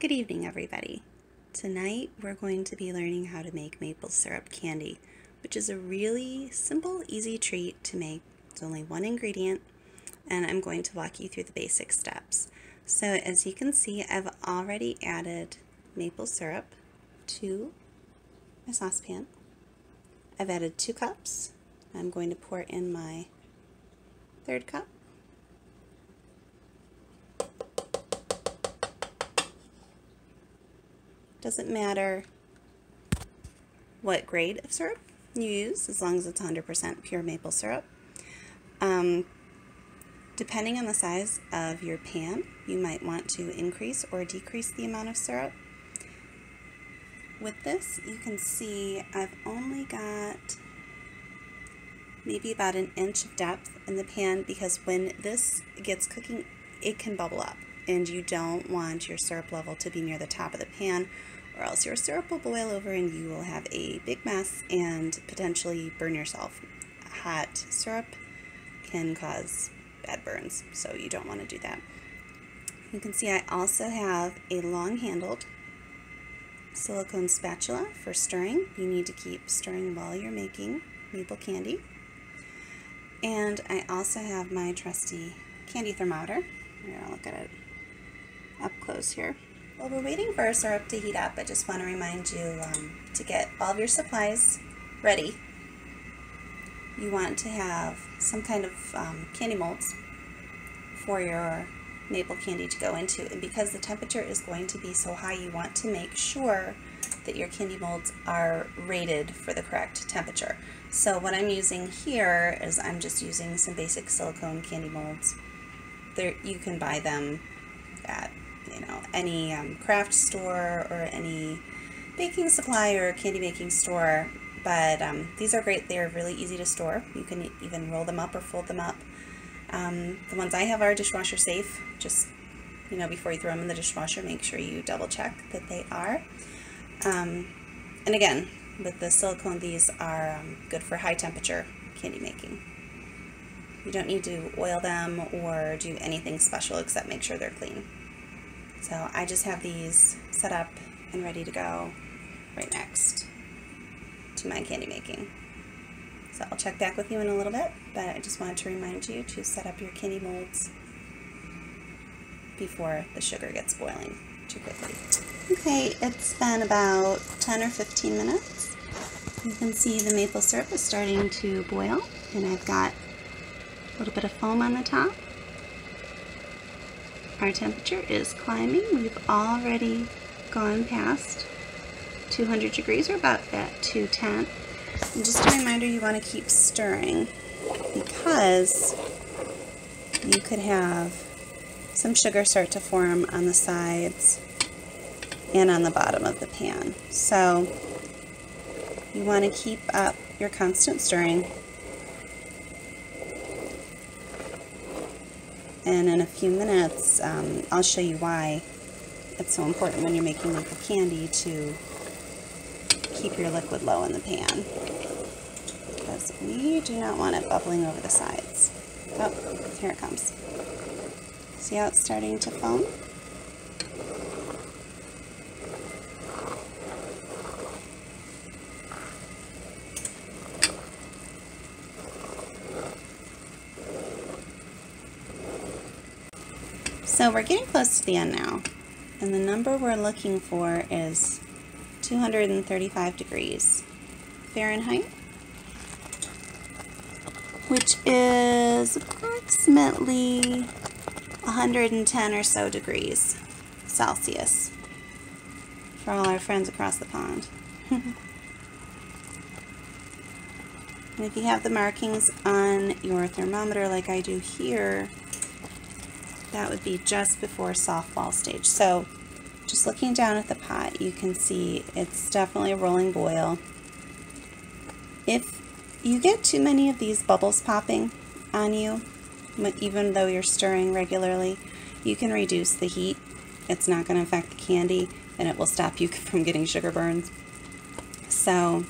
Good evening, everybody. Tonight we're going to be learning how to make maple syrup candy, which is a really simple, easy treat to make. It's only one ingredient, and I'm going to walk you through the basic steps. So as you can see, I've already added maple syrup to my saucepan. I've added 2 cups. I'm going to pour in my 3rd cup. Doesn't matter what grade of syrup you use, as long as it's 100% pure maple syrup. Depending on the size of your pan, you might want to increase or decrease the amount of syrup. With this, you can see I've only got maybe about 1 inch of depth in the pan, because when this gets cooking, it can bubble up, and you don't want your syrup level to be near the top of the pan, or else your syrup will boil over and you will have a big mess and potentially burn yourself. Hot syrup can cause bad burns, so you don't want to do that. You can see I also have a long-handled silicone spatula for stirring. You need to keep stirring while you're making maple candy. And I also have my trusty candy thermometer. Here, I'll look at it up close here. While we're waiting for our syrup to heat up, I just want to remind you to get all of your supplies ready. You want to have some kind of candy molds for your maple candy to go into, and because the temperature is going to be so high, you want to make sure that your candy molds are rated for the correct temperature. So what I'm using here is I'm just using some basic silicone candy molds. You can buy them at any craft store or any baking supply or candy making store, but these are great. They're really easy to store. You can even roll them up or fold them up. The ones I have are dishwasher safe. Just before you throw them in the dishwasher, make sure you double check that they are. And again, with the silicone, these are good for high temperature candy making. You don't need to oil them or do anything special except make sure they're clean. So I just have these set up and ready to go right next to my candy making. So I'll check back with you in a little bit, but I just wanted to remind you to set up your candy molds before the sugar gets boiling too quickly. Okay, it's been about 10 or 15 minutes. You can see the maple syrup is starting to boil, and I've got a little bit of foam on the top. Our temperature is climbing. We've already gone past 200 degrees, or about at 210. And just a reminder, you want to keep stirring, because you could have some sugar start to form on the sides and on the bottom of the pan. So you want to keep up your constant stirring. And in a few minutes, I'll show you why it's so important when you're making maple candy to keep your liquid low in the pan, because we do not want it bubbling over the sides. Oh, here it comes. See how it's starting to foam? So we're getting close to the end now, and the number we're looking for is 235 degrees Fahrenheit, which is approximately 110 or so degrees Celsius for all our friends across the pond. And if you have the markings on your thermometer like I do here, that would be just before softball stage. So just looking down at the pot, you can see it's definitely a rolling boil. If you get too many of these bubbles popping on you, even though you're stirring regularly, you can reduce the heat. It's not going to affect the candy, and it will stop you from getting sugar burns. So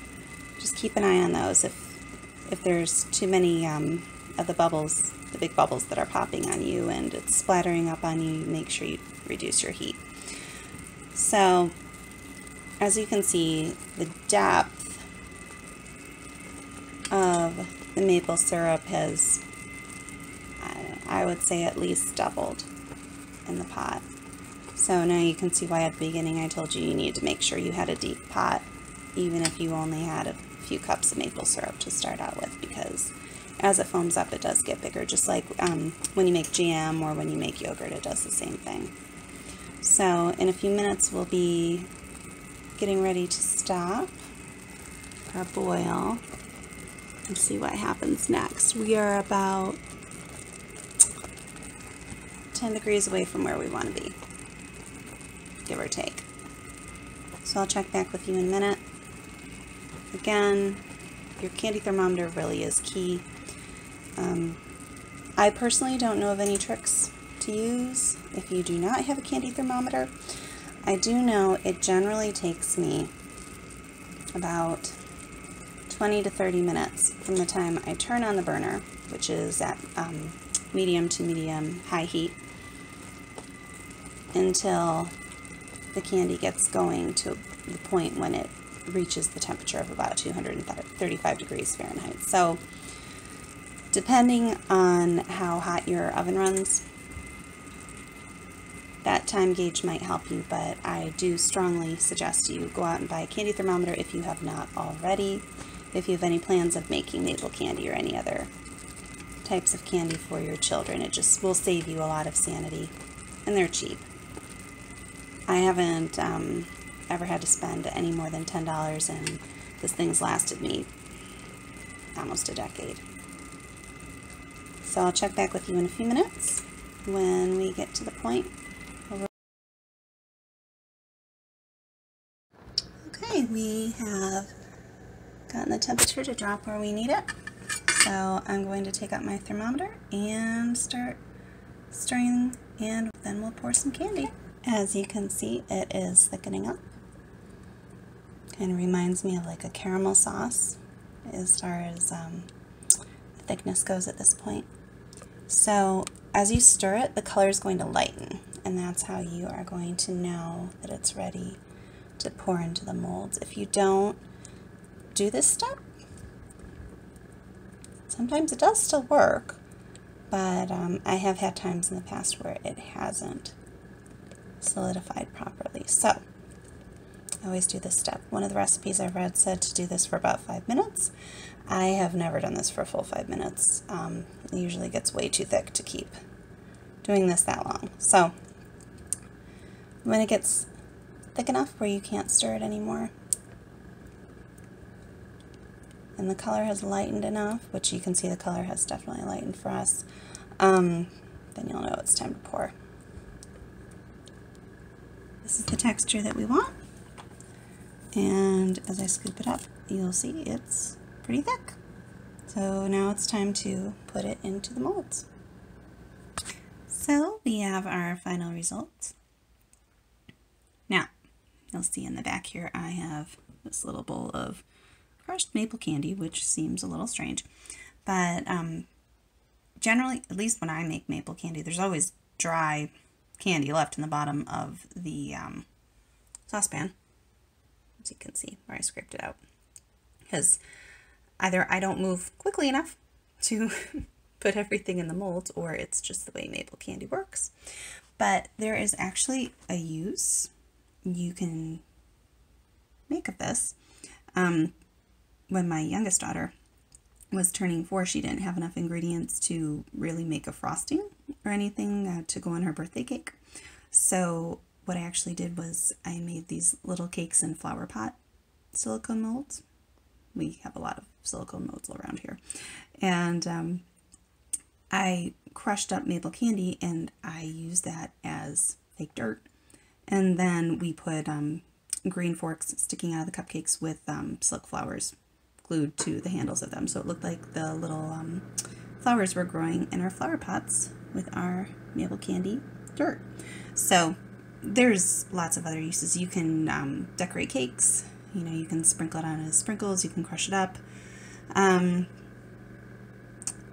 just keep an eye on those. If there's too many of the bubbles, the big bubbles that are popping on you and it's splattering up on you, make sure you reduce your heat. So as you can see, the depth of the maple syrup has, I would say, at least doubled in the pot. So now you can see why at the beginning I told you needed to make sure you had a deep pot, even if you only had a few cups of maple syrup to start out with, because as it foams up it does get bigger, just like when you make jam or when you make yogurt, it does the same thing. So in a few minutes we'll be getting ready to stop our boil and see what happens next. We are about 10 degrees away from where we want to be, give or take. So I'll check back with you in a minute. Again, your candy thermometer really is key. I personally don't know of any tricks to use if you do not have a candy thermometer. I do know it generally takes me about 20 to 30 minutes from the time I turn on the burner, which is at medium to medium high heat, until the candy gets going to the point when it reaches the temperature of about 235 degrees Fahrenheit. So depending on how hot your oven runs, that time gauge might help you, but I do strongly suggest you go out and buy a candy thermometer if you have not already. If you have any plans of making maple candy or any other types of candy for your children, it just will save you a lot of sanity, and they're cheap. I haven't ever had to spend any more than $10, and this thing's lasted me almost a decade. So I'll check back with you in a few minutes when we get to the point. Okay, we have gotten the temperature to drop where we need it. So I'm going to take out my thermometer and start stirring, and then we'll pour some candy. As you can see, it is thickening up. Kind of reminds me of like a caramel sauce as far as the thickness goes at this point. So as you stir it, the color is going to lighten, and that's how you are going to know that it's ready to pour into the molds. If you don't do this step, sometimes it does still work, but I have had times in the past where it hasn't solidified properly. So I always do this step. One of the recipes I've read said to do this for about 5 minutes. I have never done this for a full 5 minutes. It usually gets way too thick to keep doing this that long. So when it gets thick enough where you can't stir it anymore, and the color has lightened enough, which you can see the color has definitely lightened for us, then you'll know it's time to pour. This is the texture that we want, and as I scoop it up, you'll see it's pretty thick. So now it's time to put it into the molds. So we have our final results. Now, you'll see in the back here I have this little bowl of crushed maple candy, which seems a little strange, but generally, at least when I make maple candy, there's always dry candy left in the bottom of the saucepan, as you can see where I scraped it out, because either I don't move quickly enough to put everything in the molds, or it's just the way maple candy works. But there is actually a use you can make of this. When my youngest daughter was turning 4, she didn't have enough ingredients to really make a frosting or anything to go on her birthday cake. So what I actually did was I made these little cakes in flower pot silicone molds. We have a lot of silicone molds around here. And I crushed up maple candy, and I used that as fake dirt. And then we put green forks sticking out of the cupcakes with silk flowers glued to the handles of them, so it looked like the little flowers were growing in our flower pots with our maple candy dirt. So there's lots of other uses. You can decorate cakes, you know, you can sprinkle it on as sprinkles, you can crush it up.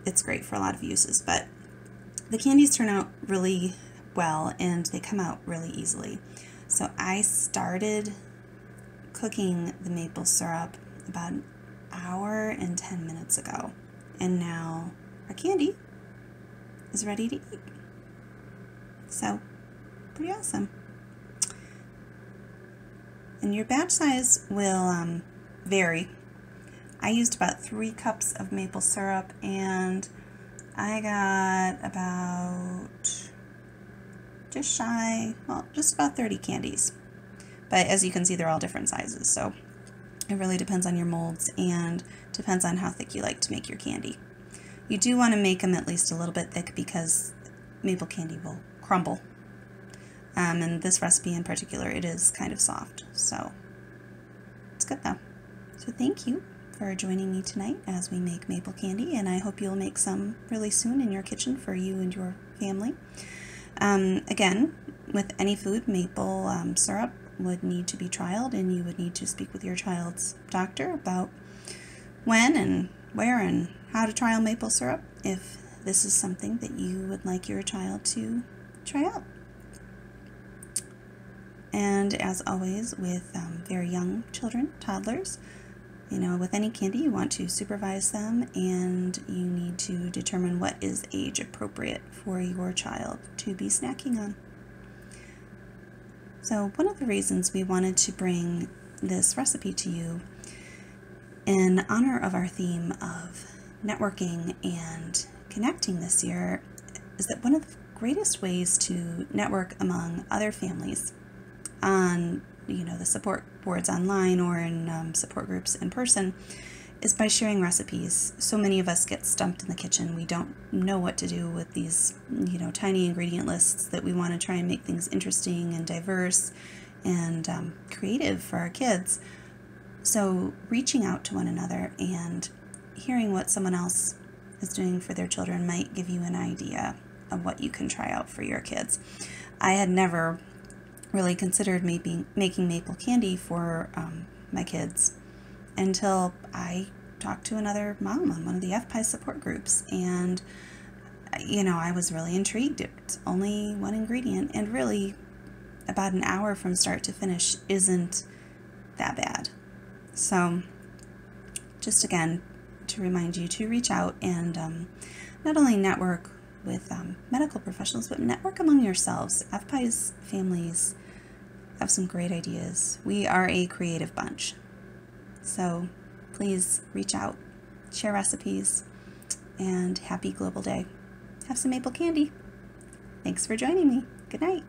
It's great for a lot of uses, but the candies turn out really well and they come out really easily. So I started cooking the maple syrup about an hour and 10 minutes ago, and now our candy is ready to eat. So pretty awesome. And your batch size will vary. I used about 3 cups of maple syrup, and I got about just about 30 candies. But as you can see, they're all different sizes, so it really depends on your molds and depends on how thick you like to make your candy. You do want to make them at least a little bit thick because maple candy will crumble. And this recipe in particular, it is kind of soft, so it's good though. So thank you for joining me tonight as we make maple candy, and I hope you'll make some really soon in your kitchen for you and your family. Again, with any food, maple syrup would need to be trialed, and you would need to speak with your child's doctor about when and where and how to trial maple syrup if this is something that you would like your child to try out. And as always with very young children, toddlers, with any candy you want to supervise them, and you need to determine what is age appropriate for your child to be snacking on. So one of the reasons we wanted to bring this recipe to you in honor of our theme of networking and connecting this year is that one of the greatest ways to network among other families on the support boards online or in support groups in person is by sharing recipes. So many of us get stumped in the kitchen. We don't know what to do with these tiny ingredient lists that we want to try and make things interesting and diverse and creative for our kids. So reaching out to one another and hearing what someone else is doing for their children might give you an idea of what you can try out for your kids. I had never really considered making maple candy for my kids until I talked to another mom on one of the FPIES support groups, and I was really intrigued. It's only one ingredient, and really about an hour from start to finish isn't that bad. So just again to remind you to reach out and not only network with medical professionals, but network among yourselves. FPIES families have some great ideas. We are a creative bunch. So please reach out, share recipes, and happy Global Day. Have some maple candy. Thanks for joining me. Good night.